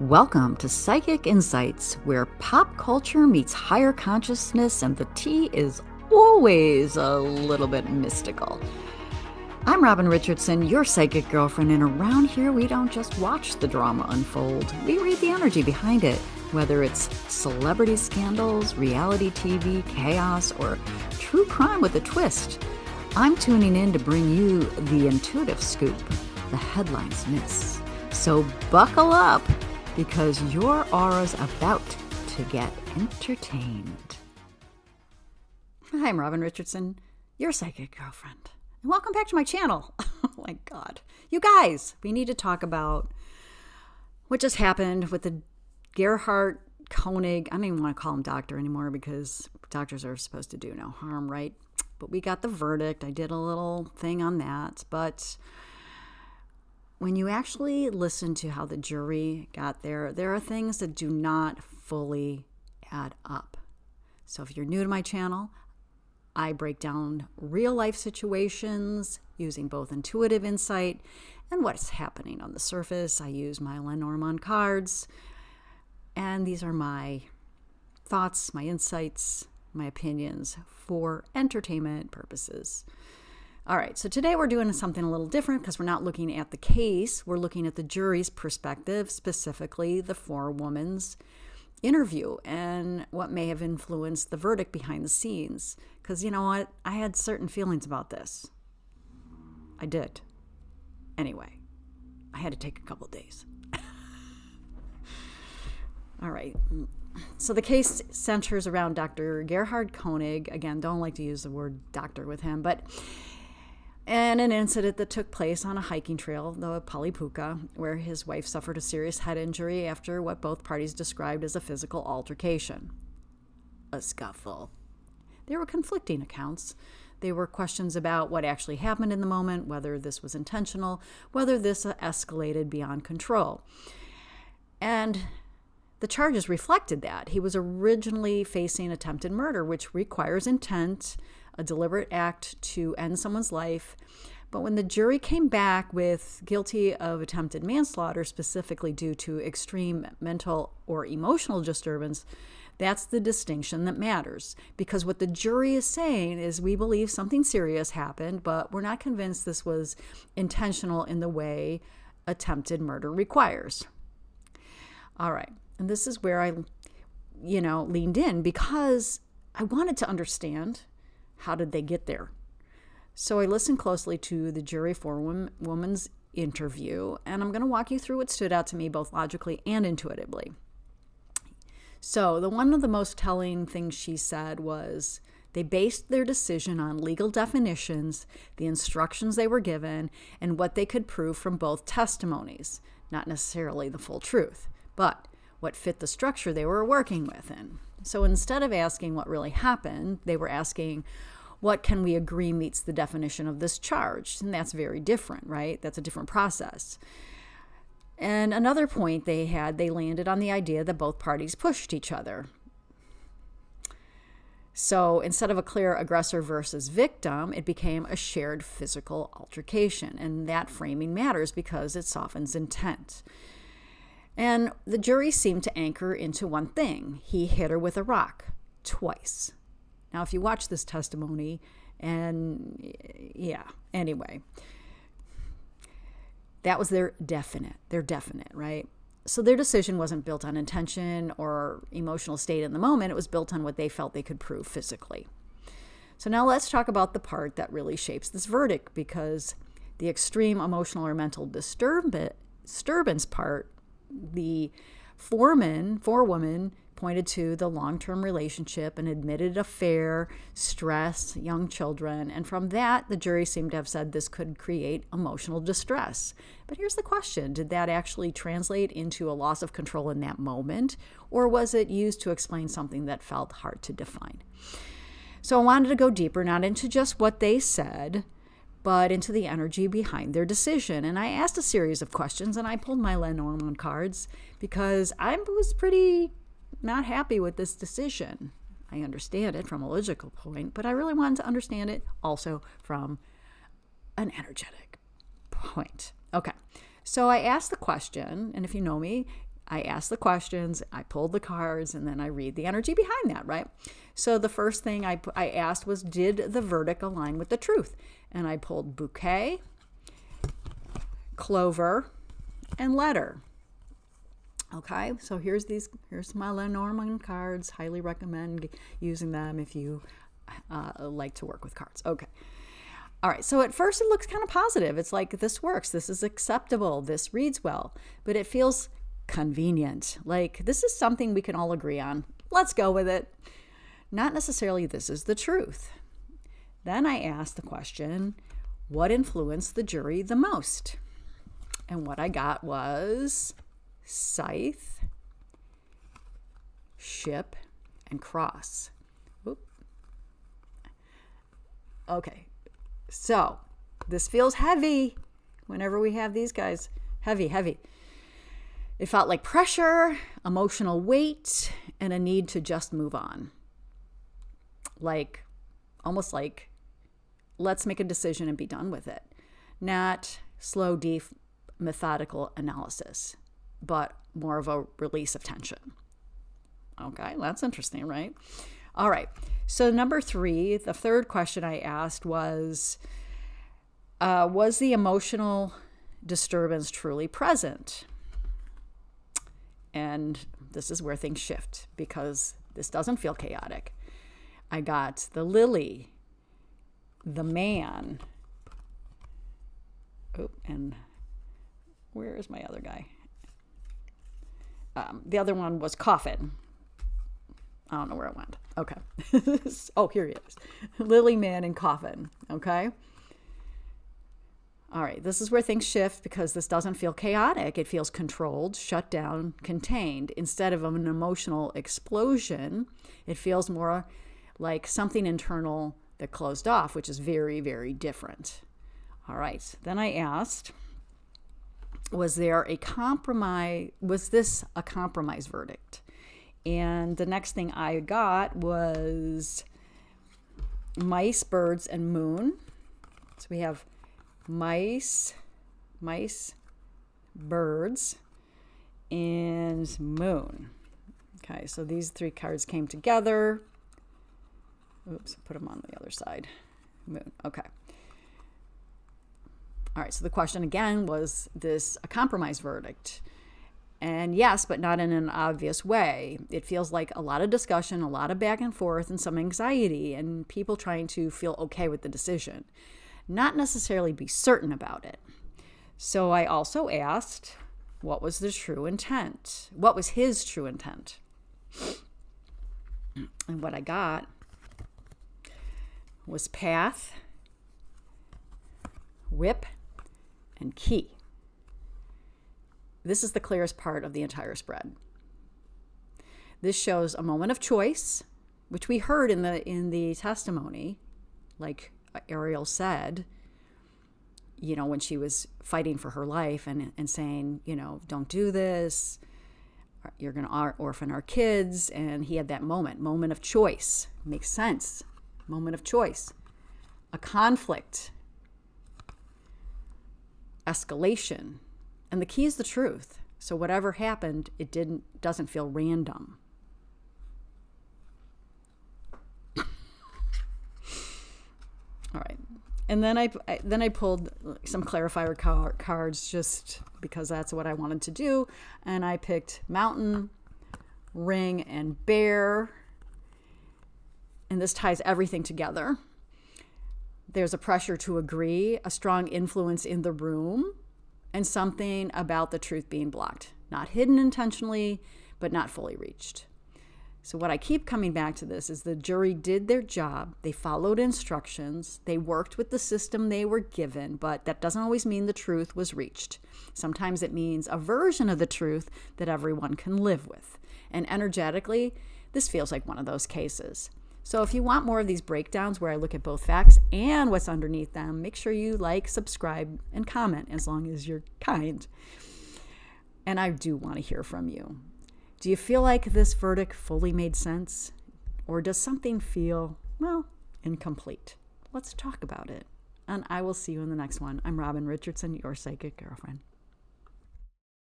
Welcome to Psychic Insights, where pop culture meets higher consciousness and the tea is always a little bit mystical. I'm Robin Richardson, your psychic girlfriend, and around here we don't just watch the drama unfold, we read the energy behind it, whether it's celebrity scandals, reality TV, chaos, or true crime with a twist. I'm tuning in to bring you the intuitive scoop the headlines miss. So buckle up, because your aura's about to get entertained. Hi, I'm Robin Richardson, your psychic girlfriend. And welcome back to my channel. Oh my God. You guys, we need to talk about what just happened with the Gerhardt Konig. I don't even want to call him doctor anymore because doctors are supposed to do no harm, right? But we got the verdict. I did a little thing on that. But when you actually listen to how the jury got there are things that do not fully add up. So if you're new to my channel, I break down real life situations using both intuitive insight and what's happening on the surface. I use my Lenormand cards, and these are my thoughts, my insights, my opinions for entertainment purposes. All right, so today we're doing something a little different because we're not looking at the case. We're looking at the jury's perspective, specifically the forewoman's interview and what may have influenced the verdict behind the scenes. Because you know what? I had certain feelings about this. I did. Anyway, I had to take a couple days. All right. So the case centers around Dr. Gerhardt Konig. Again, don't like to use the word doctor with him, and an incident that took place on a hiking trail, the Palipuka, where his wife suffered a serious head injury after what both parties described as a physical altercation. A scuffle. There were conflicting accounts. There were questions about what actually happened in the moment, whether this was intentional, whether this escalated beyond control. And the charges reflected that. He was originally facing attempted murder, which requires intent, a deliberate act to end someone's life. But when the jury came back with guilty of attempted manslaughter, specifically due to extreme mental or emotional disturbance, that's the distinction that matters. Because what the jury is saying is, we believe something serious happened, but we're not convinced this was intentional in the way attempted murder requires. All right. And this is where I, leaned in because I wanted to understand, how did they get there? So I listened closely to the jury forewoman's interview, and I'm going to walk you through what stood out to me both logically and intuitively. So one of the most telling things she said was they based their decision on legal definitions, the instructions they were given, and what they could prove from both testimonies. Not necessarily the full truth, but what fit the structure they were working within. So instead of asking what really happened, they were asking, what can we agree meets the definition of this charge? And that's very different, right? That's a different process. And another point they landed on the idea that both parties pushed each other. So instead of a clear aggressor versus victim, it became a shared physical altercation. And that framing matters because it softens intent. And the jury seemed to anchor into one thing. He hit her with a rock twice. Now, if you watch this testimony, anyway, that was their definite, right? So their decision wasn't built on intention or emotional state in the moment. It was built on what they felt they could prove physically. So now let's talk about the part that really shapes this verdict, because the extreme emotional or mental disturbance part, the forewoman pointed to the long-term relationship, an admitted affair, stress, young children, and from that, the jury seemed to have said this could create emotional distress. But here's the question: did that actually translate into a loss of control in that moment, or was it used to explain something that felt hard to define? So I wanted to go deeper, not into just what they said, but into the energy behind their decision. And I asked a series of questions, and I pulled my Lenormand cards because I was pretty not happy with this decision. I understand it from a logical point, but I really wanted to understand it also from an energetic point. Okay, so I asked the question, and if you know me, I ask the questions, I pull the cards, and then I read the energy behind that, right? So the first thing I asked was, did the verdict align with the truth? And I pulled bouquet, clover, and letter. Okay, so here's my Lenormand cards. Highly recommend using them if you like to work with cards. Okay. All right, so at first it looks kind of positive. It's like, this works, this is acceptable, this reads well, but it feels convenient. Like, this is something we can all agree on. Let's go with it. Not necessarily this is the truth. Then I asked the question, what influenced the jury the most? And what I got was scythe, ship, and cross. Oop. Okay. So this feels heavy whenever we have these guys. Heavy. It felt like pressure, emotional weight, and a need to just move on. Like, almost like, let's make a decision and be done with it. Not slow, deep, methodical analysis, but more of a release of tension. Okay, that's interesting, right? All right. So number 3, the third question I asked was the emotional disturbance truly present? And this is where things shift, because this doesn't feel chaotic. I got the lily, the man, and where is my other guy? The other one was coffin. I don't know where it went. Okay. Oh, here he is. Lily, man, and coffin. Okay. All right. This is where things shift, because this doesn't feel chaotic. It feels controlled, shut down, contained. Instead of an emotional explosion, it feels more like something internal that closed off, which is very, very different. All right. Then I asked, was this a compromise verdict? And the next thing I got was mice, birds, and moon. So we have mice, birds, and moon. Okay, so these 3 cards came together. Oops, put them on the other side. Moon, okay. All right, so the question again, was this a compromise verdict? And yes, but not in an obvious way. It feels like a lot of discussion, a lot of back and forth, and some anxiety, and people trying to feel okay with the decision, not necessarily be certain about it. So I also asked, what was the true intent? What was his true intent? And what I got was path, whip, and key. This is the clearest part of the entire spread. This shows a moment of choice, which we heard in the testimony, like Ariel said, when she was fighting for her life and saying, don't do this, you're going to orphan our kids. And he had that moment of choice. Makes sense. Moment of choice. A conflict. Escalation. And the key is the truth. So whatever happened, it doesn't feel random. All right. And then I pulled some clarifier cards just because that's what I wanted to do. And I picked mountain, ring, and bear. And this ties everything together. There's a pressure to agree, a strong influence in the room, and something about the truth being blocked. Not hidden intentionally, but not fully reached. So what I keep coming back to this is the jury did their job. They followed instructions. They worked with the system they were given, but that doesn't always mean the truth was reached. Sometimes it means a version of the truth that everyone can live with. And energetically, this feels like one of those cases. So if you want more of these breakdowns where I look at both facts and what's underneath them, make sure you like, subscribe, and comment as long as you're kind. And I do want to hear from you. Do you feel like this verdict fully made sense? Or does something feel, incomplete? Let's talk about it. And I will see you in the next one. I'm Robin Richardson, your psychic girlfriend.